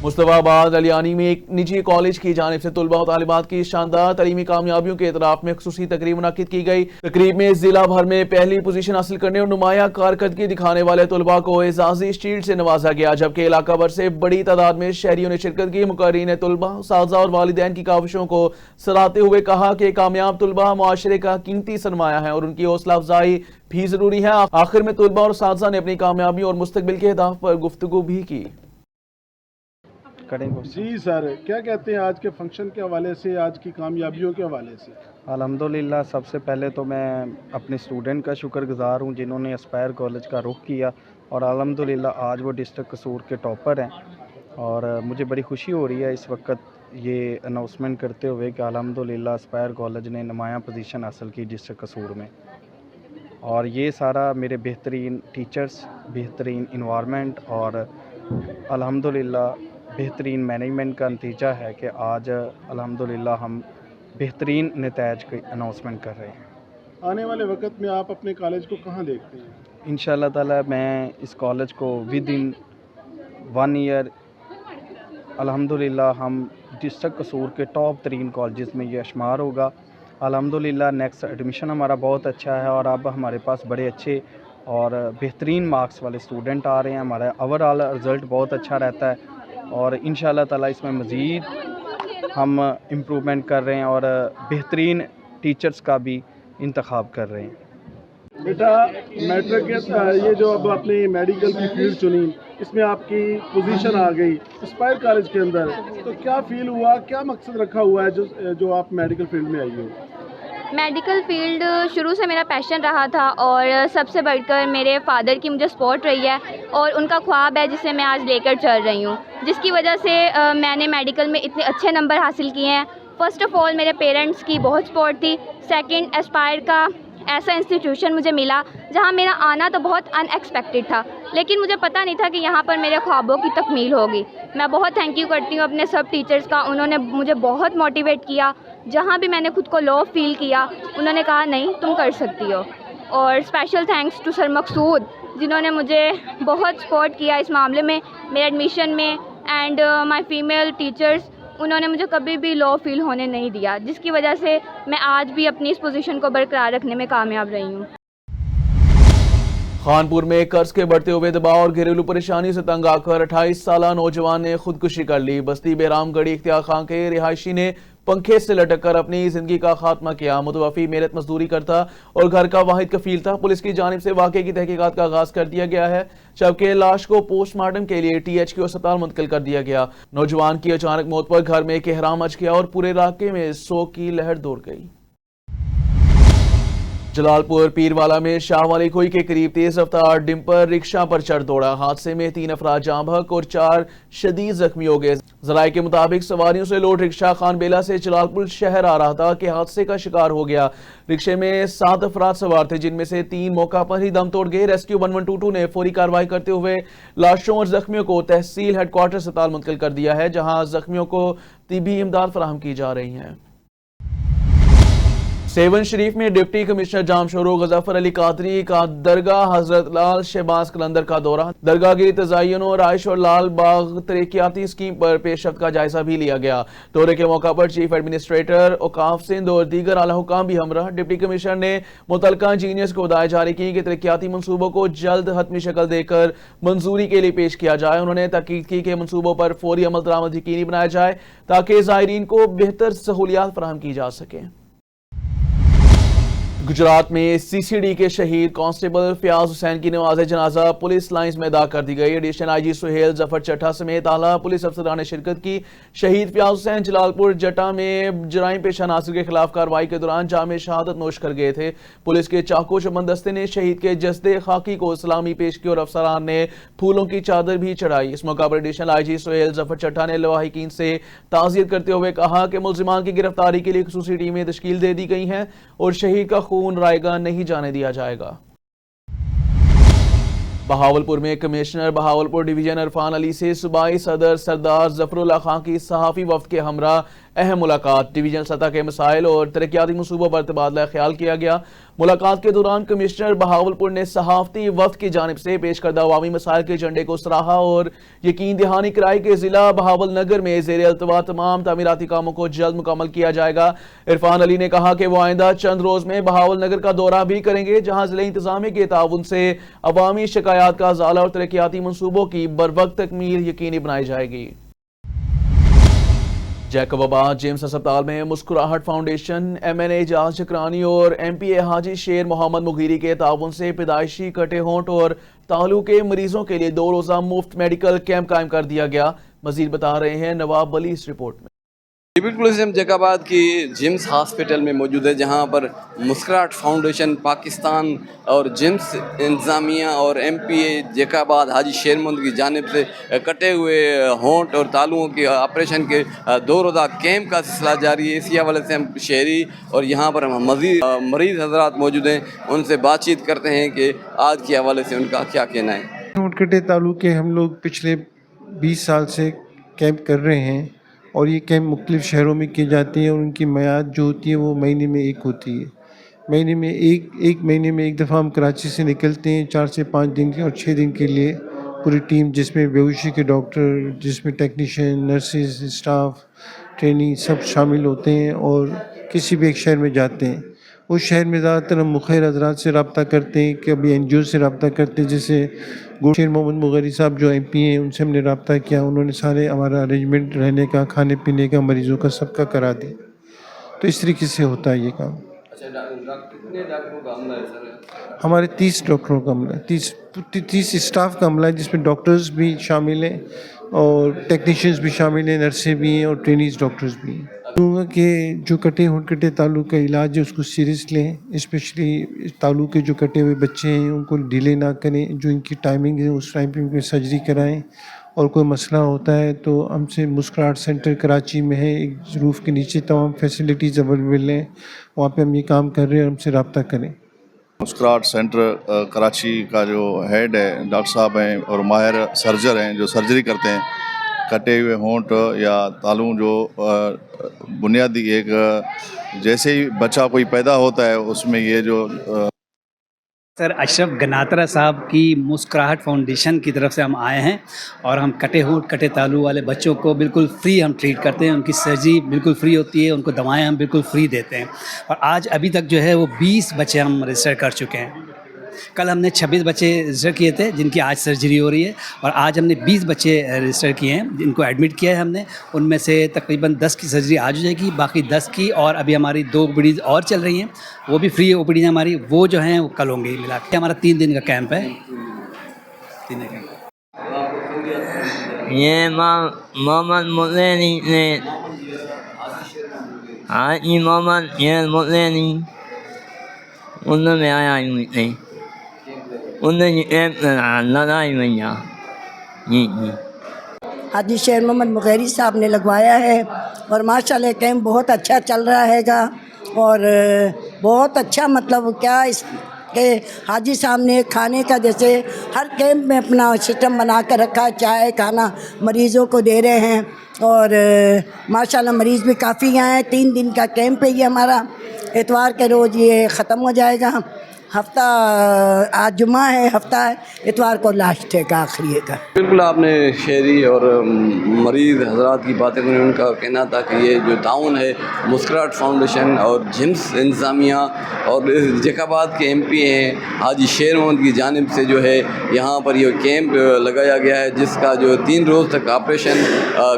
मुस्तफाबाद अलियानी में एक निजी कॉलेज की जानिब से तलबा और तालिबात की शानदार तलीमी कामयाबियों के इतराफ में खुसूसी तकरीब मुनक्किद की गई। तकरीब में जिला भर में पहली पोजीशन हासिल करने और नुमाया कारकर्दगी दिखाने वाले तलबा को एजाजी शील्ड से नवाजा गया, जबकि इलाका भर से बड़ी तादाद में शहरियों ने शिरकत की। मुकर्रीन तलबा, उस्ताज़ा और वालिदैन की काविशों को सराहते हुए कहा कि कामयाब तलबा मुआशरे का कीमती सरमाया है और उनकी हौसला अफजाई भी जरूरी है। आखिर में तलबा और उस्ताज़ा ने अपनी कामयाबी और मुस्तकबिल के अहदाफ पर गुफ्तगू भी की। जी सर, क्या कहते हैं आज के फंक्शन के हवाले से, आज की कामयाबियों के हवाले से? अल्हम्दुलिल्लाह, सबसे पहले तो मैं अपने स्टूडेंट का शुक्रगुजार हूँ जिन्होंने एस्पायर कॉलेज का रुख किया और अल्हम्दुलिल्लाह आज वो डिस्ट्रिक्ट कसूर के टॉपर हैं। और मुझे बड़ी खुशी हो रही है इस वक्त ये अनाउंसमेंट करते हुए कि अल्हम्दुलिल्लाह एस्पायर कॉलेज ने नुमायाँ पोजीशन हासिल की डिस्ट्रिक्ट कसूर में। और ये सारा मेरे बेहतरीन टीचर्स, बेहतरीन इन्वायरमेंट और अल्हम्दुलिल्लाह बेहतरीन मैनेजमेंट का नतीजा है कि आज अल्हम्दुलिल्लाह हम बेहतरीन नताइज की अनाउंसमेंट कर रहे हैं। आने वाले वक्त में आप अपने कॉलेज को कहाँ देखते हैं? इंशाअल्लाह ताला मैं इस कॉलेज को विद इन 1 ईयर अल्हम्दुलिल्लाह हम डिस्ट्रिक्ट कसूर के टॉप 3 कॉलेजेस में ये शुमार होगा। अल्हम्दुलिल्लाह नेक्स्ट एडमिशन हमारा बहुत अच्छा है और अब हमारे पास बड़े अच्छे और बेहतरीन मार्क्स वाले स्टूडेंट आ रहे हैं। हमारा ओवरऑल रिज़ल्ट बहुत अच्छा रहता है और इंशाअल्लाह ताला इसमें मज़ीद हम इम्प्रूवमेंट कर रहे हैं और बेहतरीन टीचर्स का भी इंतखाब कर रहे हैं। बेटा, मैट्रिक के ये जो अब आपने मेडिकल की फील्ड चुनी, इसमें आपकी पोजीशन आ गई एस्पायर कॉलेज के अंदर, तो क्या फील हुआ, क्या मकसद रखा हुआ है जो आप मेडिकल फील्ड में आई हो? मेडिकल फील्ड शुरू से मेरा पैशन रहा था और सबसे बढ़कर मेरे फादर की मुझे सपोर्ट रही है और उनका ख्वाब है जिसे मैं आज लेकर चल रही हूँ, जिसकी वजह से मैंने मेडिकल में इतने अच्छे नंबर हासिल किए हैं। फ़र्स्ट ऑफ़ ऑल मेरे पेरेंट्स की बहुत सपोर्ट थी। सेकंड, एस्पायर का ऐसा इंस्टीट्यूशन मुझे मिला जहाँ मेरा आना तो बहुत अनएक्सपेक्टेड था, लेकिन मुझे पता नहीं था कि यहाँ पर मेरे ख्वाबों की तकमील होगी। मैं बहुत थैंक यू करती हूँ अपने सब टीचर्स का, उन्होंने मुझे बहुत मोटिवेट किया। जहाँ भी मैंने खुद को लो फील किया उन्होंने कहा नहीं तुम कर सकती हो। और स्पेशल थैंक्स टू सर मकसूद जिन्होंने मुझे बहुत सपोर्ट किया इस मामले में, मेरे एडमिशन में, एंड माय फीमेल टीचर्स, उन्होंने मुझे कभी भी लो फील होने नहीं दिया, जिसकी वजह से मैं आज भी अपनी इस पोजीशन को बरकरार रखने में कामयाब रही हूँ। खानपुर में कर्ज के बढ़ते हुए दबाव और घरेलू परेशानी से तंग आकर 28 साला नौजवान ने खुदकुशी कर ली। बस्ती बेरामगढ़ी इख्तियार खान के रिहायशी ने पंखे से लटक कर अपनी जिंदगी का खात्मा किया। मुतवफ़ी मेहनत मजदूरी करता और घर का वाहिद कफील था। पुलिस की जानिब से वाक़े की तहकीकात का आगाज कर दिया गया है, जबकि लाश को पोस्टमार्टम के लिए THQ अस्पताल मुंतकिल कर दिया गया। नौजवान की अचानक मौत पर घर में कोहराम मच गया और पूरे इलाके में शोक की लहर दौड़ गई। जलालपुर पीरवाला में शाह वाली खोई के करीब तेज रफ्तार डिम्पर रिक्शा पर चढ़ दौड़ा। हादसे में 3 अफराद जाँ बहक और 4 शदीद जख्मी हो गए। ज़राए के मुताबिक सवारियों से लोड रिक्शा खानबेला से जलालपुर शहर आ रहा था कि हादसे का शिकार हो गया। रिक्शे में 7 अफराद सवार थे, जिनमें से 3 मौका पर ही दम तोड़ गए। रेस्क्यू 1122 ने फौरी कार्रवाई करते हुए लाशों और जख्मियों को तहसील हेडक्वार्टर अस्पताल मुंतकिल कर दिया है, जहां जख्मियों को तिब्बी इमदाद फराहम की जा रही है। सेवन शरीफ में डिप्टी कमिश्नर जामशोरो गजफर अली कादरी का दरगाह हजरत लाल शहबाज कलंदर का दौरा। दरगाह की तज़ाय्युन और आयश और लाल बाग तरक्याती स्कीम पर पेशरफ्त का जायजा भी लिया गया। दौरे के मौका पर चीफ एडमिनिस्ट्रेटर औकाफ सिंध और दीगर आला हुकाम भी हमरा। डिप्टी कमिश्नर ने मुतल्लिका इंजीनियर्स को हिदायत जारी की कि तरक्याती मनसूबों को जल्द हतमी शक्ल देकर मंजूरी के लिए पेश किया जाए। उन्होंने ताकीद की कि मनसूबों पर फौरी अमल दरामद यकीनी बनाया जाए ताकि ज़ायरीन को बेहतर सहूलियात फराहम की जा सके। गुजरात में सीसीडी के शहीद कांस्टेबल फयाज हुसैन की नमाज जनाजा पुलिस लाइंस में अदा कर दी गई। एडिशनल आईजी सुहेल जफर चट्टा समेत आला पुलिस अफसरान ने शिरकत की। शहीद फयाज हुसैन जलालपुर जटा में जराइम पेशा नासिर के खिलाफ कार्रवाई के दौरान जामे शहादत नोश कर गए थे। पुलिस के चाकू चमन दस्ते ने शहीद के जस्दे खाकी को सलामी पेश की और अफसरान ने फूलों की चादर भी चढ़ाई। इस मौका पर एडिशनल आईजी सुहेल जफर चट्टा ने लवाहिकीन से ताज़ियत करते हुए कहा कि मुल्जिमान की गिरफ्तारी के लिए खुसूसी टीमें तश्कील दे दी गई हैं और शहीद का खून रायगा नहीं जाने दिया जाएगा। बहावलपुर में कमिश्नर बहावलपुर डिवीजन इरफान अली से सूबाई सदर सरदार जफरुल्लाह खान की सहाफ़ी वफ्द के हमरा अहम मुलाकात। डिवीजन सतह के मसाइल और तरक्याती मनसूबों पर तबादला ख्याल किया गया। मुलाकात के दौरान कमिश्नर बहावलपुर ने सहाफ़ती वफ्द की जानिब से पेश करदा अवामी मसाइल के एजेंडे को सराहा और यकीन दहानी कराई कि ज़िला बहावल नगर में ज़ेर अल्तवा तमाम तामीराती कामों को जल्द मुकम्मल किया जाएगा। इरफान अली ने कहा कि वो आइंदा चंद रोज़ में बहावल नगर का दौरा भी करेंगे, जहाँ ज़िला इंतज़ामिया के ताउन से अवामी शिकायत का ज़ाला और तरक्याती मनसूबों की बरवक्त तकमील यकीनी बनाई जाएगी। जैकबाबाद जेम्स अस्पताल में मुस्कुराहट फाउंडेशन, MNA एजाज चक्रानी और MPA हाजी शेर मोहम्मद मुगीरी के ताउन से पैदाइशी कटे होंठ और तालू के मरीजों के लिए 2 रोज़ा मुफ्त मेडिकल कैंप कायम कर दिया गया। मजीद बता रहे हैं नवाब अली इस रिपोर्ट में। बिल्कुल हम जैकबाबाद की जिम्स हॉस्पिटल में मौजूद है, जहां पर मुस्कुराहट फाउंडेशन पाकिस्तान और जिम्स इंतज़ामिया और MPA जैकबाबाद हाजी शेर मोहम्मद की जानिब से कटे हुए होंठ और तालुओं के ऑपरेशन के 2 रोज़ा कैंप का सिलसिला जारी है। इसी हवाले से हम शहरी और यहाँ पर हम मज़ीद मरीज़ हजरात मौजूद हैं, उनसे बातचीत करते हैं कि आज के हवाले से उनका क्या कहना है। होंठ कटे तालु के हम लोग पिछले 20 साल से कैंप कर रहे हैं और ये कैंप मुख्तलिफ़ शहरों में की जाती हैं और उनकी मियाद जो होती है वो महीने में एक होती है। महीने में एक महीने में एक दफ़ा हम कराची से निकलते हैं 4 से 5 दिन के और 6 दिन के लिए पूरी टीम, जिसमें बेहोशी के डॉक्टर, जिसमें टेक्नीशियन, नर्सेज, स्टाफ, ट्रेनी सब शामिल होते हैं और किसी भी एक शहर में जाते हैं। उस शहर में ज़्यादातर हम मुखैर हज़रात से रब्ता करते हैं, कभी NGO से रब्ता करते हैं, जैसे शेर मोहम्मद मुगीरी साहब जो MP हैं, उनसे हमने रब्ता किया। उन्होंने सारे हमारा अरेंजमेंट रहने का, खाने पीने का, मरीज़ों का सबका करा दिया। तो इस तरीके से होता है ये काम। कितने डॉक्टरों का अमला है सर? हमारे 30 डॉक्टरों का अमला है, 30 स्टाफ का अमला है, जिसमें डॉक्टर्स भी शामिल हैं और टेक्नीशियंस भी शामिल हैं, नर्सें भी हैं और ट्रेनीज डॉक्टर्स भी हैं। कहूँगा कि जो कटे होंठ कटे तालु का इलाज है उसको सीरियस लें, स्पेशली तालु के जो कटे हुए बच्चे हैं उनको डिले ना करें। जो इनकी टाइमिंग है उस टाइम पे उनकी सर्जरी कराएं और कोई मसला होता है तो हमसे मुस्कुराहट सेंटर कराची में है, एक रूफ़ के नीचे तमाम फैसिलिटीज़ अवेलेबल हैं, वहाँ पे हम ये काम कर रहे हैं और हमसे रब्ता करें। मुस्कुराहट सेंटर कराची का जो हेड है डॉक्टर साहब हैं और माहिर सर्जर हैं जो सर्जरी करते हैं कटे हुए होंठ या तालू जो बुनियादी एक जैसे ही बच्चा कोई पैदा होता है उसमें ये जो सर अशरफ गनात्रा साहब की मुस्कुराहट फाउंडेशन की तरफ से हम आए हैं और हम कटे होंठ कटे तालू वाले बच्चों को बिल्कुल फ्री हम ट्रीट करते हैं। उनकी सर्जरी बिल्कुल फ्री होती है, उनको दवाएं हम बिल्कुल फ्री देते हैं और आज अभी तक जो है वो 20 बच्चे हम रजिस्टर कर चुके हैं। कल हमने 26 बच्चे रजिस्टर किए थे जिनकी आज सर्जरी हो रही है और आज हमने 20 बच्चे रजिस्टर किए हैं जिनको एडमिट किया है हमने। उनमें से तकरीबन 10 की सर्जरी आज हो जाएगी, बाकी 10 की और अभी हमारी 2 OPDs और चल रही हैं, वो भी फ्री OPD हैं हमारी, वो जो हैं वो कल होंगी मिला के। हमारा 3 दिन का कैंप है। 3 दिन का ये मोहम्मद मुल्लेनी ने हाजी मोहम्मद ये मुल्लेनी उनमें आया नहीं लड़ाई भैया जी हाजी शेर मोहम्मद मुगीरी साहब ने लगवाया है और माशाल्लाह कैंप बहुत अच्छा चल रहा हैगा और बहुत अच्छा मतलब क्या इस के हाजी साहब ने खाने का जैसे हर कैंप में अपना सिस्टम बना कर रखा, चाय खाना मरीज़ों को दे रहे हैं और माशाल्लाह मरीज़ भी काफ़ी आए हैं। 3 दिन का कैंप है ये हमारा, इतवार के रोज़ ये ख़त्म हो जाएगा। हफ्ता आज जुम्मा है, हफ्ता है, इतवार को लास्ट है का आखिरी का। बिल्कुल आपने शहरी और मरीज़ हजरात की बातें सुनी। उनका कहना था कि ये जो ताउन है मुस्कुराहट फाउंडेशन और जिम्स इंतज़ामिया और जैकाबाद के MP हैं हाजी शेर मोहम्मद की जानिब से जो है यहाँ पर ये कैंप लगाया गया है, जिसका जो 3 रोज़ तक ऑपरेशन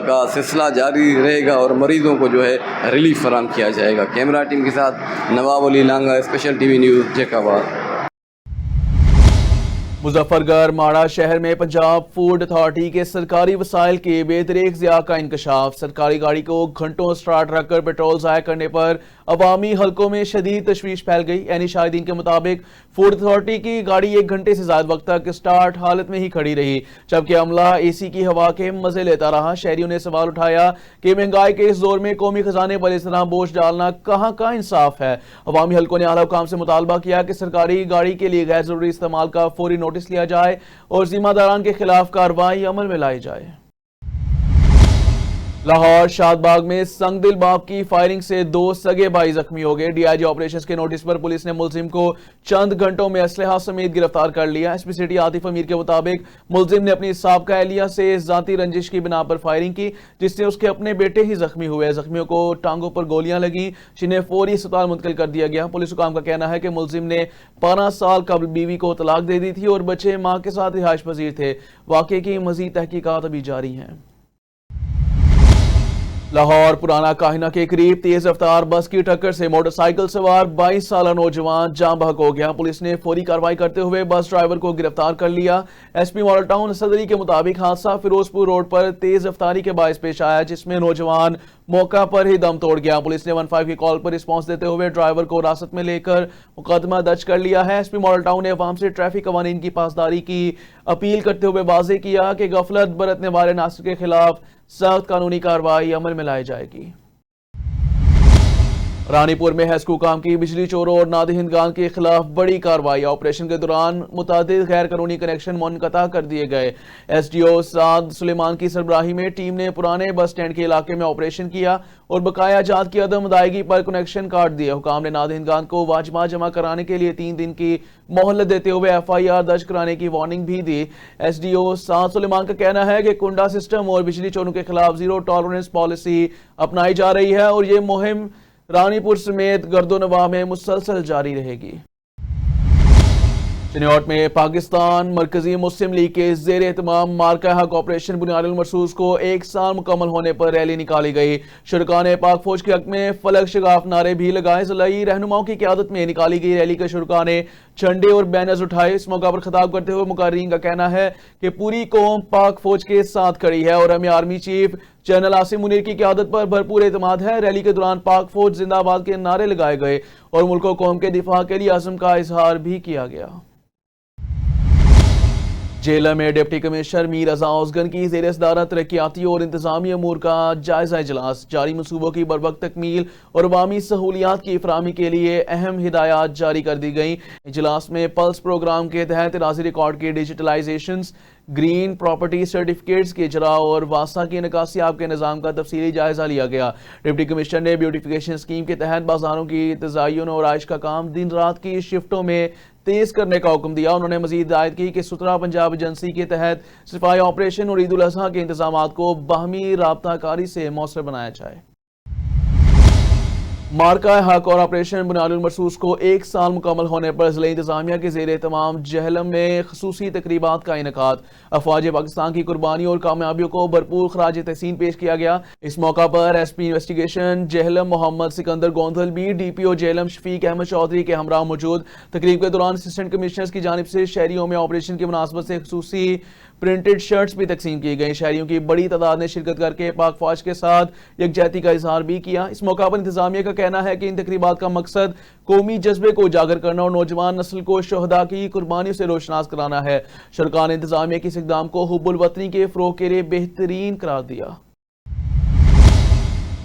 का सिलसिला जारी रहेगा और मरीज़ों को जो है रिलीफ फराहम किया जाएगा। कैमरा टीम के साथ नवाब अली लांगा, special TV news, Jacobabad. Muzaffargarh माड़ा शहर में पंजाब फूड अथॉरिटी के सरकारी वसाइल के बेतरीक ज़िया का इंकशाफ। सरकारी गाड़ी को घंटों स्टार्ट रखकर पेट्रोल ज़ाया करने पर अवामी हलकों में शदीद तशवीश फैल गई। यानी शाहिदीन के मुताबिक फूड अथॉरिटी की गाड़ी 1 घंटे से ज़्यादा वक्त तक स्टार्ट हालत में ही खड़ी रही, जबकि अमला AC की हवा के मज़े लेता रहा। शहरियों ने सवाल उठाया कि महंगाई के इस दौर में कौमी खजाने पर इस तरह बोझ डालना कहाँ का इंसाफ है। अवामी हलकों ने आला हुकाम से मुतालबा किया कि सरकारी गाड़ी के लिए गैर ज़रूरी इस्तेमाल का फौरी नोटिस लिया जाए और जिम्मेदारान के खिलाफ कार्रवाई अमल में लाई जाए। लाहौर शादबाग में संगदिल बाप की फायरिंग से 2 सगे भाई जख्मी हो गए। DIG ऑपरेशंस के नोटिस पर पुलिस ने मुलजिम को चंद घंटों में असलहा समेत गिरफ्तार कर लिया। SP सिटी आतिफ अमीर के मुताबिक मुलजिम ने अपनी साबका एहलिया से जाती रंजिश की बिना पर फायरिंग की, जिससे उसके अपने बेटे ही जख्मी हुए। जख्मियों को टांगों पर गोलियां लगी, जिन्हें फौरी अस्पताल मुंतकिल कर दिया गया। पुलिस हुकाम का कहना है कि मुलजिम ने 15 साल कबल बीवी को तलाक दे दी थी और बच्चे मां के साथ रिहाइश पजीर थे। वाकये की मजीद तहकीकात अभी जारी हैं। लाहौर पुराना काहिना के करीब तेज रफ्तार बस की टक्कर से मोटरसाइकिल सवार 22 साला नौजवान जान बहक हो गया। पुलिस ने फौरी कार्रवाई करते हुए बस ड्राइवर को गिरफ्तार कर लिया। SP मॉडल टाउन सदरी के मुताबिक हादसा फिरोजपुर रोड पर तेज रफ्तारी के बायस पेश आया, जिसमें नौजवान मौका पर ही दम तोड़ गया। पुलिस ने 15 की कॉल पर रिस्पॉन्स देते हुए ड्राइवर को हिरासत में लेकर मुकदमा दर्ज कर लिया है। SP मॉडल टाउन ने अवाम से ट्रैफिक कवानीन की पासदारी की अपील करते हुए वाज़ेह किया कि गफलत बरतने वाले नासिर के खिलाफ सख्त कानूनी कार्रवाई अमल में लाई जाएगी। रानीपुर में हैस्को काम की बिजली चोरों और नादिहिंदगान के खिलाफ बड़ी कार्रवाई। ऑपरेशन के दौरान मुतादिद गैर कानूनी कनेक्शन मुनक़ता कर दिए गए। SDO साद सुलेमान की सरबराही में टीम ने पुराने बस स्टैंड के इलाके में ऑपरेशन किया और बकाया जात की अदम अदायगी पर कनेक्शन काट दिए। हुकाम ने नादिहिंदगान को वाजिबात जमा कराने के लिए 3 दिन की मोहलत देते हुए FIR दर्ज कराने की वार्निंग भी दी। SDO साद सुलेमान का कहना है कि कुंडा सिस्टम और बिजली चोरों के खिलाफ जीरो टॉलरेंस पॉलिसी अपनाई जा रही है और ये मुहिम रानीपुर समेत गर्दोनवाह में मुसलसल जारी रहेगी। चिन्योट में पाकिस्तान मरकजी मुस्लिम लीग के ज़ेर एहतमाम मार्का हक ऑपरेशन बुनियादुल मरसूस को 1 साल मुकम्मल होने पर रैली निकाली गई। शुरका ने पाक फौज के हक में फलक शगाफ नारे भी लगाए। ज़िलाई रहनुमाओं की क़यादत में निकाली गई रैली के शुरका ने झंडे और बैनर्स उठाए। इस मौका पर खिताब करते हुए मुकर्रीन का कहना है कि पूरी कौम पाक फौज के साथ खड़ी है और हमें army chief general Asim Munir की क़यादत पर भरपूर एतमाद है। रैली के दौरान पाक फौज जिंदाबाद के नारे लगाए गए और मुल्क और कौम के दिफा के लिए अज़्म का इजहार भी किया गया। जेलम में डिप्टी कमिश्नर मीर रज़ा औज़गन की ज़ेर सदारत तरक्याती और इंतजामी अमूर का जायजा इजलास। जारी मनसूबों की बरवक्त तकमील और अवामी सहूलियात की फराहमी के लिए अहम हिदायत जारी कर दी गई। इजलास में पल्स प्रोग्राम के तहत राजी रिकॉर्ड के डिजिटलाइजेशन, ग्रीन प्रॉपर्टी सर्टिफिकेट्स के इजरा और वास्ता की निकासियाब के निज़ाम का तफसीली जायजा लिया गया। डिप्टी कमिश्नर ने ब्यूटिफिकेशन स्कीम के तहत बाजारों की तज़ायुन और आइश का काम दिन रात की शिफ्टों में तेज करने का हुक्म दिया। उन्होंने मजीद हिदायत की कि सुथरा पंजाब एजेंसी के तहत सफाई ऑपरेशन और ईद उल अज़हा के इंतजामात को बाहमी राबताकारी से मौसर बनाया जाए। मार्का हक और ऑपरेशन बुनियादुल मरसूस को 1 साल मुकम्मल होने पर ज़िला इंतजामिया के ज़ेर तमाम जहलम में खसूसी तकरीबात का इनेकाद। अफवाज पाकिस्तान की कुर्बानी और कामयाबियों को भरपूर खराज तहसीन पेश किया गया। इस मौका पर SP इन्वेस्टिगेशन जहलम मोहम्मद सिकंदर गोंधल भी DPO जहलम शफीक अहमद चौधरी के हमरा मौजूद। तकरीब के दौरान असिस्टेंट कमिश्नर्स की जानिब से शहरियों में ऑपरेशन की मुनासबत से खसूसी प्रिंटेड शर्ट्स भी तकसीम की गई। शहरियों की बड़ी तादाद ने शिरकत करके पाक फौज के साथ यकजहती का इजहार भी किया। इस मौका पर इंतजामिया का कहना है कि इन तकरीबात का मकसद कौमी जज्बे को उजागर करना और नौजवान नस्ल को शहदा की कुर्बानियों से रोशनास कराना है। सरकार ने इंतजामिया के इस इक़दाम को हुब्बुल वतनी के फ़रोग़ के लिए बेहतरीन करार दिया।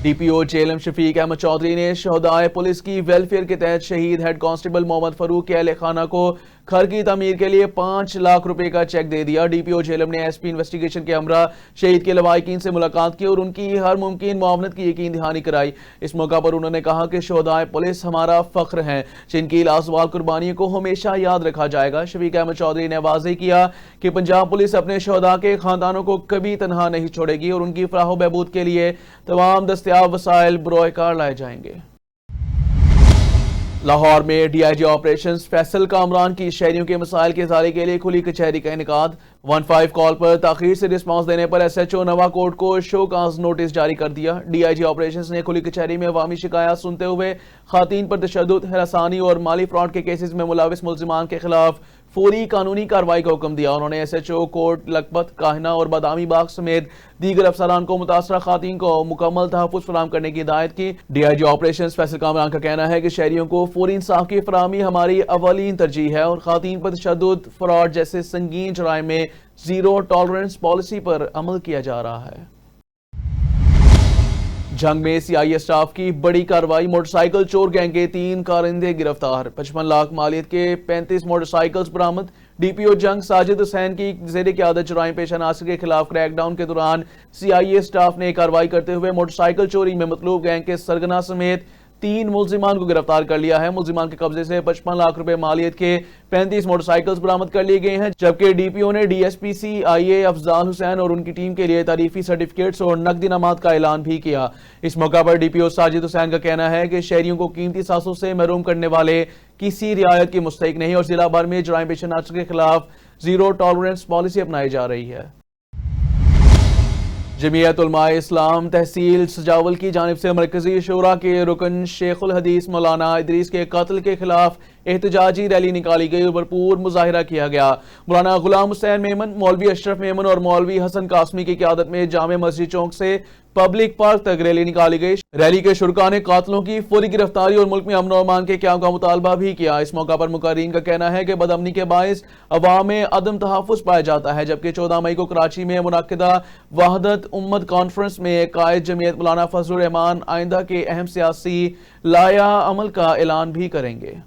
DPO जेलम शफीक अहमद चौधरी ने शहदाए पुलिस की वेलफेयर के तहत शहीद हेड कांस्टेबल मोहम्मद फरूक के अहल खाना को घर की तमीर के लिए 5 लाख रुपए का चेक दे दिया। DPO झेलम ने SP इन्वेस्टिगेशन के हमरा शहीद के लवाहिकीन से मुलाकात की और उनकी हर मुमकिन मुआवनत की यकीन दहानी कराई। इस मौका पर उन्होंने कहा कि शोहदाए पुलिस हमारा फख्र हैं, जिनकी लाजवाब कुर्बानियों को हमेशा याद रखा जाएगा। शफीक अहमद चौधरी ने वाज़ेह किया कि पंजाब पुलिस अपने शोहदा के खानदानों को कभी तनहा नहीं छोड़ेगी और उनकी फलाह बहबूद के लिए तमाम दस्तयाब वसाइल बरोए कार लाए जाएंगे। लाहौर में DIG ऑपरेशंस फैसल कामरान की शहरियों के मसाइल के इज़ाले के लिए खुली कचहरी का इनेकाद। 15 कॉल पर ताखीर से रिस्पांस देने पर SHO नवाकोट को शो काज नोटिस जारी कर दिया। DIG ऑपरेशंस ने खुली कचहरी में अवामी शिकायत सुनते हुए खातीन पर तशद्दुद, हरासानी और माली फ्रॉड के केसेस में मुलविस मुल्जिमान के खिलाफ फौरी कानूनी कार्रवाई का हुक्म दिया। उन्होंने SHO कोट, लखपत, काहिना और बादामी बाग समेत दीगर अफसरान को मुतासरा खातीन को मुकम्मल तहफ़्फ़ुज़ फराहम करने की हिदायत की। DIG ऑपरेशंस फैसल कामरान का कहना है कि शहरियों को फौरी इंसाफ की फराहमी हमारी अवलीन तरजीह है और खातीन पर तशद्दुद, फ्रॉड जैसे संगीन जराइम में ज़ीरो टॉलरेंस पॉलिसी पर अमल किया जा रहा है। जंग में CIA स्टाफ की बड़ी कार्रवाई। मोटरसाइकिल चोर गैंग के 3 कारिंदे गिरफ्तार। 55 लाख मालियत के 35 मोटरसाइकिल्स बरामद। DPO जंग साजिद हुसैन की ज़ेर क़यादत जराइम पेशा नासिर के खिलाफ क्रैकडाउन के दौरान CIA स्टाफ ने कार्रवाई करते हुए मोटरसाइकिल चोरी में मतलूब गैंग के सरगना समेत 3 मुल्जिमान को गिरफ्तार कर लिया है। मुल्जिमान के कब्जे से 55 लाख रुपए मालियत के 35 मोटरसाइकिल्स बरामद कर लिए गए हैं, जबकि DPO ने DSP CIA अफजाल हुसैन और उनकी टीम के लिए तारीफी सर्टिफिकेट्स और नकदी इनामात का ऐलान भी किया। इस मौका पर DPO साजिद हुसैन का कहना है कि शहरियों को कीमती सासों से महरूम करने वाले किसी रियायत की मुस्तहिक नहीं और जिला भर में जराइम पेशा नासिर के खिलाफ ज़ीरो टॉलरेंस पॉलिसी अपनाई जा रही है। जमीयत उलमाए इस्लाम तहसील सजावल की जानिब से मरकजी शूरा के रुकन शेखुल हदीस मौलाना इदरीस के कत्ल के खिलाफ एहतजाजी रैली निकाली गई और भरपूर मुजाहिरा किया गया। मौलाना गुलाम हुसैन मेमन, मौलवी अशरफ मेमन और मौलवी हसन कासमी की क़यादत में जामे मस्जिद चौक से पब्लिक पार्क तक रैली निकाली गई। रैली के शुरका ने कातलों की फौरी गिरफ्तारी और मुल्क में अमन और अमान के क़याम का मुतालबा भी किया। इस मौका पर मुकर्रीन का कहना है कि बदअमनी के बाइस अवाम में अदम तहफ़्फ़ुज़ पाया जाता है, जबकि 14 मई को कराची में मुनक्किदा वहदत उम्मत कॉन्फ्रेंस में कायद जमीयत मौलाना फजलुर रहमान आइंदा के अहम सियासी लाया अमल का ऐलान भी करेंगे।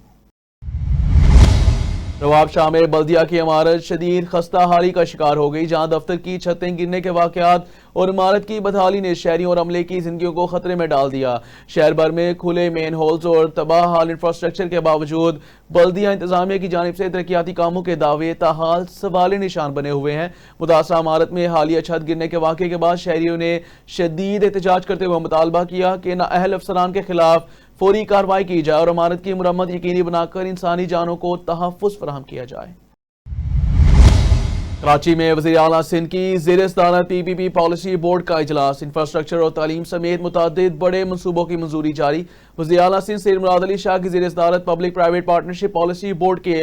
नवाब शाह में बल्दिया की इमारत शदीद खस्ता हाली का शिकार हो गई, जहां दफ्तर की छतें गिरने के वाकयात और इमारत की बदहाली ने शहरियों और अमले की जिंदगियों को खतरे में डाल दिया। शहर भर में खुले मेन होल्स और तबाह हाल इंफ्रास्ट्रक्चर के बावजूद बल्दिया इंतजामिया की जानिब से तरक्याती कामों के दावे ताहाल सवाल निशान बने हुए हैं। मुतासरा इमारत में हालिया छत गिरने के वाक़े के बाद शहरियों ने शदीद एहतजाज करते हुए मुतालबा किया कि नाअहल अफसरान के खिलाफ फौरी कार्रवाई की जाए और इमारत की मुरम्मत यकीनी बनाकर इंसानी जानों को तहफ़्फ़ुज़ फराहम किया जाए। कराची में वज़ीर आला सिंध की ज़ेर सदारत PPP पॉलिसी बोर्ड का इजलास। इंफ्रास्ट्रक्चर और तालीम समेत मुतअद्दिद बड़े मनसूबों की मंजूरी जारी। वज़ीर आला सिंध सैयद मुराद अली शाह की ज़ेर सदारत public private partnership policy board के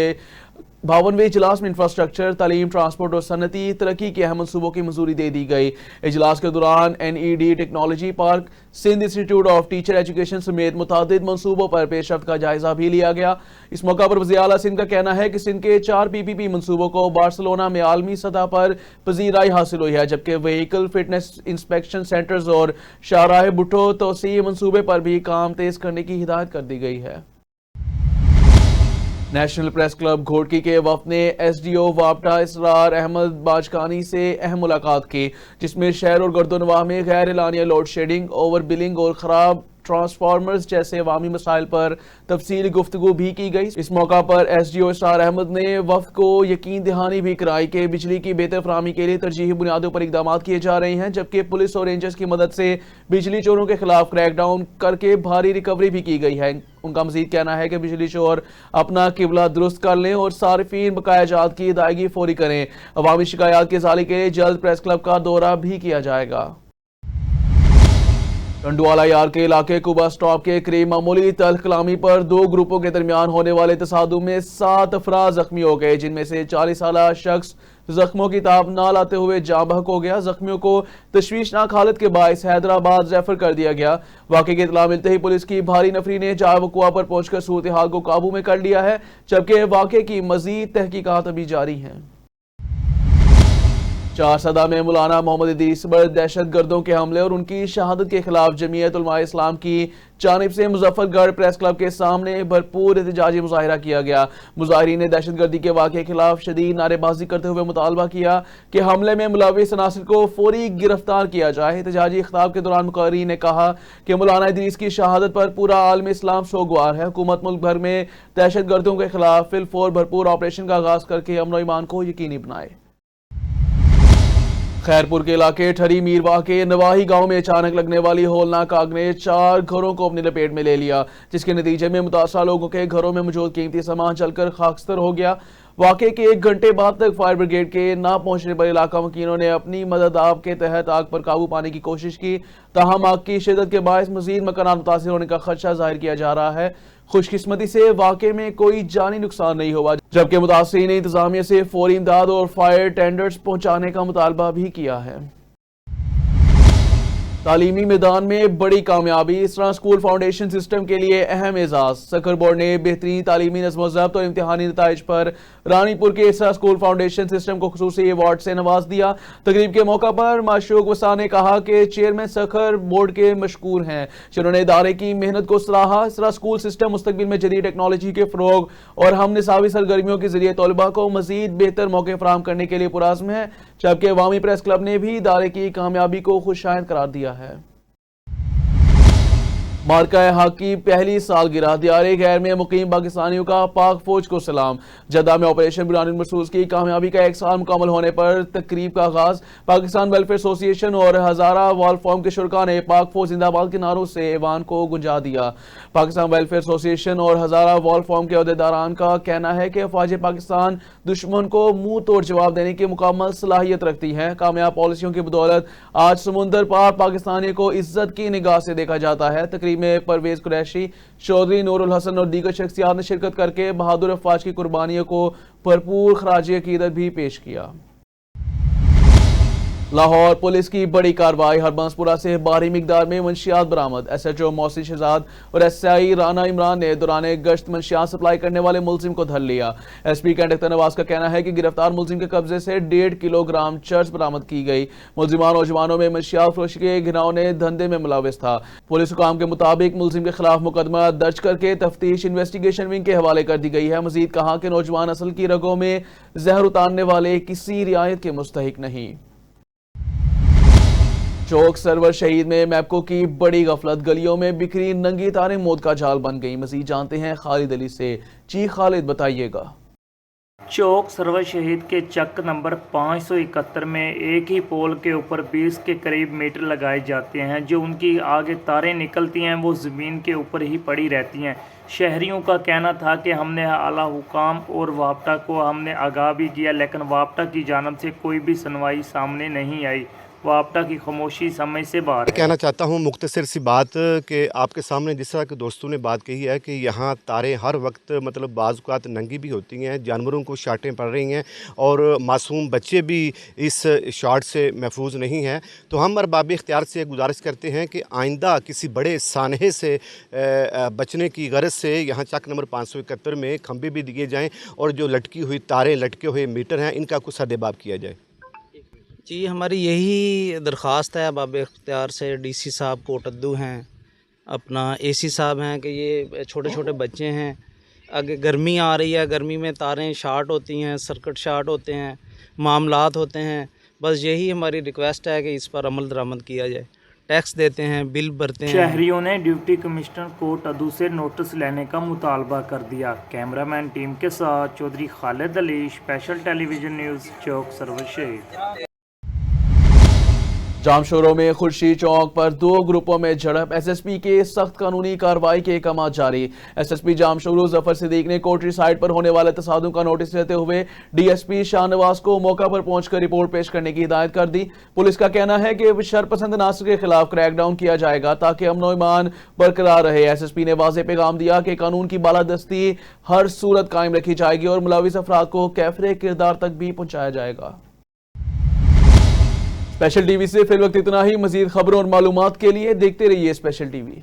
52वें इजलास में इंफ्रास्ट्रक्चर, तालीम, ट्रांसपोर्ट और सनती तरक्की के अहम मनसूबों की मंजूरी दे दी गई। इजलास के दौरान NED technology park, Sindh institute of teacher education समेत मुतादिद मनसूबों पर पेशरफ्त का जायजा भी लिया गया। इस मौका पर वज़ीर आला सिंध का कहना है कि सिंध के 4 PPP मनसूबों को बार्सिलोना में आलमी सतह पर पजीराई हासिल हुई है, जबकि व्हीकल फिटनेस इंस्पेक्शन सेंटर्स और शाहराह भुट्टो तोसी मनसूबे पर भी काम तेज करने की हिदायत कर दी गई है। नेशनल प्रेस क्लब घोटकी के वफ्द ने SDO वापटा इसरार अहमद बाजकानी से अहम मुलाकात की, जिसमें शहर और गर्दोनवाह में गैर एलानिया लोड शेडिंग, ओवर बिलिंग और खराब ट्रांसफार्मर्स जैसे अवामी मसाइल पर तफसीली गुफ्तगू भी की गई। इस मौका पर SDO इसरार अहमद ने वफ्द को यकीन दहानी भी कराई कि बिजली की बेहतर फराहमी के लिए तरजीही बुनियादों पर इकदाम किए जा रहे हैं, जबकि पुलिस और रेंजर्स की मदद से बिजली चोरों के खिलाफ क्रैकडाउन करके भारी रिकवरी भी की गई है। उनका मजीद कहना है कि बिजली चोर अपना किबला दुरुस्त कर लें और सारिफीन बकाया जात की अदायगी फौरी करें। अवामी शिकायत के इज़ाले के लिए जल्द प्रेस क्लब का दौरा भी किया जाएगा। टंडुआला यार के इलाके कुबा स्टॉप के करीब मामूली तल्ख कलामी पर 2 ग्रुपों के दरमियान होने वाले तसादुम में 7 अफराद जख्मी हो गए, जिनमें से 40 साला शख्स जख्मों की ताब ना लाते हुए जाँ बहक हो गया। जख्मियों को तशवीशनाक हालत के बायस हैदराबाद रेफर कर दिया गया। वाक़े की इत्तला मिलते ही पुलिस की भारी नफरी ने जाए वक़ुआ पर पहुंचकर सूरत हाल को काबू में कर लिया है, जबकि वाक़े की मजीद तहकीकात अभी जारी हैं। चारसदा में मौलाना मोहम्मद इदरीस पर दहशत गर्दों के हमले और उनकी शहादत के खिलाफ जमीयत उलमा इस्लाम की जानिब से मुजफ्फरगढ़ प्रेस क्लब के सामने भरपूर एहतजाजी मुजाहिरा किया गया। मुजाहिरीन ने दहशत गर्दी के वाक़े के खिलाफ शदीद नारेबाजी करते हुए मुतालबा किया कि हमले में मुलव्विस अनासिर को फौरी गिरफ्तार किया जाए। एहतजाजी खिताब के दौरान मुकर्रीन ने कहा कि मौलाना इदरीस की शहादत पर पूरा आलम इस्लाम शोगवार है। हुकूमत मुल्क भर में दहशत गर्दों के खिलाफ फिलफौर भरपूर ऑपरेशन का आगाज करके अमन और ईमान को यकीनी बनाए। खैरपुर के इलाके ठरी मीरवाह के नवाही गांव में अचानक लगने वाली होलनाक आग ने 4 घरों को अपनी लपेट में ले लिया, जिसके नतीजे में मुतासरा लोगों के घरों में मौजूद कीमती सामान जलकर खाकस्तर हो गया। वाक़े के 1 घंटे बाद तक फायर ब्रिगेड के ना पहुंचने पर इलाका मकीनों ने अपनी मदद आप के तहत आग पर काबू पाने की कोशिश की। ताहम आग की शिद्दत के बायस मजीद मकानात मुतासिर होने का खदशा जाहिर किया जा रहा है। खुशकिस्मती से वाक़े में कोई जानी नुकसान नहीं हुआ, जबकि मुतासिरीन ने इंतजामिया से फौरी इमदाद और फायर टेंडर्स पहुंचाने का मुतालबा भी किया है। तालीमी मैदान में बड़ी कामयाबी, इसरा स्कूल फाउंडेशन सिस्टम के लिए अहम एजाज। सखर बोर्ड ने बेहतरीन तालीमी नज़्म व ज़ब्त और इम्तिहानी नताइज पर रानीपुर के इसरा स्कूल फाउंडेशन सिस्टम को खुसूसी अवार्ड से नवाज दिया। तकरीब के मौका पर माशूक वसा ने कहा कि चेयरमैन सखर बोर्ड के मशकूर हैं, जिन्होंने इदारे की मेहनत को सराहा। इसरा स्कूल सिस्टम मुस्तकबिल में जदीद टेक्नोलॉजी के फ़रोग और हम निसाबी सरगर्मियों के जरिए तलबा को मजीद बेहतर मौके फराहम करने के लिए पुराज़्म है, जबकि अवामी प्रेस क्लब ने भी इदारे की कामयाबी को खुशाइंद करार दिया है। मार्का हक की पहली सालगिरह, दियारे गैर में मुकीम पाकिस्तानियों का पाक फौज को सलाम। जद्दा में ऑपरेशन बुरहानुल मरसूस की कामयाबी का 1 साल मुकम्मल होने पर तकरीब का आगाज। पाकिस्तान वेलफेयर एसोसिएशन और हजारा वाल फॉर्म के शुरका ने पाक फौज जिंदाबाद के नारों से ऐवान को गुंजा दिया। पाकिस्तान वेलफेयर एसोसिएशन और हजारा वाल फॉर्म के अहदेदारान का कहना है कि फौज पाकिस्तान दुश्मन को मुंह तोड़ जवाब देने की मुकम्मल सलाहियत रखती है। कामयाब पॉलिसियों की बदौलत आज समुंदर पार पाकिस्तानी को इज्जत की निगाह से देखा जाता है। तकरीब में परवेज कुरैशी, चौधरी नूरुल हसन और दीगर शख्सियात ने शिरकत करके बहादुर अफवाज की कुर्बानियों को भरपूर खराज अकीदत भी पेश किया। लाहौर पुलिस की बड़ी कार्रवाई, हरबंसपुरा से भारी मिकदार में मंशियात बरामद। SHO मोहसिन शहजाद और SI राना इमरान ने दौरान गश्त मंशियात सप्लाई करने वाले मुलजिम को धर लिया। SP कंडक्टर नवाज का कहना है कि गिरफ्तार मुलजिम के कब्जे से 1.5 किलोग्राम चर्च बरामद की गई। मुलजिमान नौजवानों में मंशियात फरोशी के घिनौने धंधे में मुलविस था। पुलिस हुकाम के मुताबिक मुलजिम के खिलाफ मुकदमा दर्ज करके तफ्तीश इन्वेस्टिगेशन विंग के हवाले कर दी गई है। मजीद कहा कि नौजवान असल की रगों में जहर उतारने वाले किसी रियायत के मुस्तहिक नहीं। चौक सरवर शहीद में मैपको की बड़ी गफलत, गलियों में बिखरी नंगी तारें मौत का जाल बन गई। मजीद जानते हैं खालिद अली से। जी खालिद, बताइएगा। चौक सरवर शहीद के चक नंबर 571 में एक ही पोल के ऊपर 20 के करीब मीटर लगाए जाते हैं। जो उनकी आगे तारें निकलती हैं वो ज़मीन के ऊपर ही पड़ी रहती हैं। शहरियों का कहना था कि हमने आला हुकाम और वापटा को हमने आगाह भी किया, लेकिन वापटा की जानब से कोई भी सुनवाई सामने नहीं आई। वापटा की खामोशी समझ से बाहर। कहना चाहता हूँ मुख्तसर सी बात कि आपके सामने जिस तरह के दोस्तों ने बात कही है कि यहाँ तारें हर वक्त मतलब बाज़ नंगी भी होती हैं, जानवरों को शार्टें पड़ रही हैं और मासूम बच्चे भी इस शार्ट से महफूज नहीं हैं। तो हम अरबाब इख्तियार से गुजारिश करते हैं कि आइंदा किसी बड़े सानहे से बचने की गरज से यहाँ चक नंबर 571 में खंभे भी दिए जाएँ और जो लटकी हुई तारें, लटके हुए मीटर हैं, इनका कुछ सदेबाब किया जाए। जी, हमारी यही दरख्वास्त है अरबाब इख्तियार से। DC साहब कोटद्दू हैं, अपना AC साहब हैं कि ये छोटे छोटे बच्चे हैं, आगे गर्मी आ रही है, गर्मी में तारें शार्ट होती हैं, सर्किट शार्ट होते हैं, मामलात होते हैं। बस यही हमारी रिक्वेस्ट है कि इस पर अमल दरामद किया जाए। टैक्स देते हैं, बिल भरते हैं। शहरियों ने डिप्टी कमिश्नर कोटद्दू से नोटिस लेने का मुतालबा कर दिया। कैमरामैन टीम के साथ Chaudhry Khalid Ali, special television news, Chowk Sarwar Shaheed. जामशोरों में खुर्शीद चौक पर 2 ग्रुपों में झड़प, SSP के सख्त कानूनी कार्रवाई के अहकाम जारी। SSP जामशोरों जफर सिद्दीक ने कोटरी साइड पर होने वाले तसादुम का नोटिस लेते हुए DSP शाहनवाज को मौका पर पहुंचकर रिपोर्ट पेश करने की हिदायत कर दी। पुलिस का कहना है कि शरपसंद नासर के खिलाफ क्रैकडाउन किया जाएगा ताकि अमन व ईमान बरकरार रहे। SSP ने वाज़ेह पैगाम दिया कि कानून की बालादस्ती हर सूरत कायम रखी जाएगी और मुलविस अफराद को कैफरे किरदार तक भी पहुंचाया जाएगा। स्पेशल टीवी से फिल वक्त इतना ही। मजीद खबरों और मालूमात के लिए देखते रहिए स्पेशल टीवी।